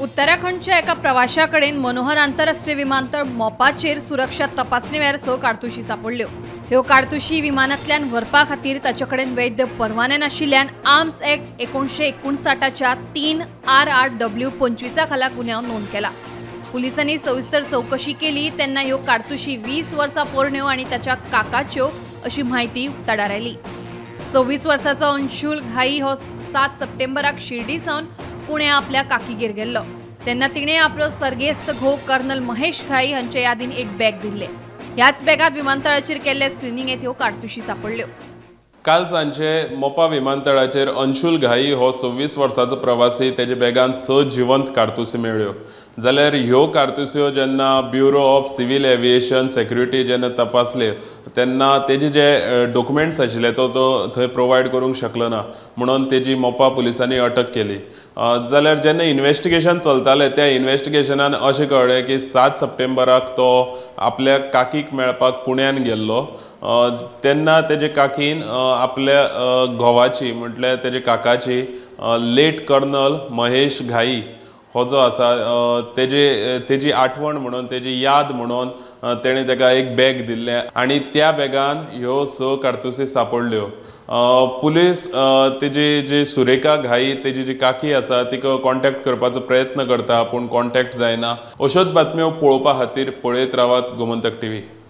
उत्तराखंडच्या एका प्रवाशाकडेन मनोहर आंतरराष्ट्रीय विमानतळ मोपाचेर सुरक्षा तपासणी वेळार काडतुशी सापडल्यो। ह्यो काडतुशी विमानांतल्यान व्हरपा खातीर ताचेकडेन वैध परवाने नाशिल्ल्यान आर्म्स ॲक्ट 1959च्या 3 RRW 25 खाला गुन्यांव नोंद केला। पुलिसांनी सविस्तर चौकशी केली तेन्ना ह्यो काडतुशी 20 वर्सां पोरण्यो आनी ताच्या काकाच्यो अशी माहिती उक्ताडार आयली। 26 वर्सांचो अंशुल घाई हो 7 सप्टेंबराक शिर्डी सावन पुणे आपल्या काकीगेर गेल्लो तेन्ना तिणे आपलो सर्गेस्त घोव कर्नल महेश घाई हांचे यादीन एक बॅग दिल्ले। ह्याच बॅगात विमानतळाचेर केल्ले स्क्रिनिंगेत ह्यो काडतुशी सापडल्यो। काल सांजे मोपा विमानतळाचेर अंशुल घाई हो 26 वर्सांचो प्रवासी तेजे बॅगान 6 जिवंत काडतुसी मेळ्ळ्यो। जाल्यार ह्यो काडतुस्यो जेन्ना bureau of civil aviation security जेन्ना तपासले तेन्ना तेजे जे डॉक्युमेंट्स आशिल्ले तो थंय प्रोवायड करूंक शकलो ना म्हणून तेजी मोपा पुलिसांनी अटक केली। जाल्यार जेन्ना इन्व्हेस्टिगेशन चलतालें त्या इन्व्हेस्टिगेशनान अशें कळ्ळें की 7 सप्टेंबराक तो आपल्या काकीक मेळपाक पुण्यान गेल्लो तेन्ना तेजे काकीन आपल्या घोवाची म्हटल्यार तेजे काकाची लेट कर्नल महेश घाई हो जो आसा तेजी आठवण म्हणून तेजी याद म्हणून तेणें ताका एक बॅग दिल्लें आनी त्या बॅगान ह्यो 6 काडतुसी सापडल्यो। पुलीस तेजी जी सुरेखा घाई तेजी जी काकी आसा तिका कॉन्टॅक्ट करपाचो प्रयत्न करता पूण कॉन्टॅक्ट जायना। अश्योच बातम्यो पळोवपा खातीर पळयत रावात गोमंतक TV।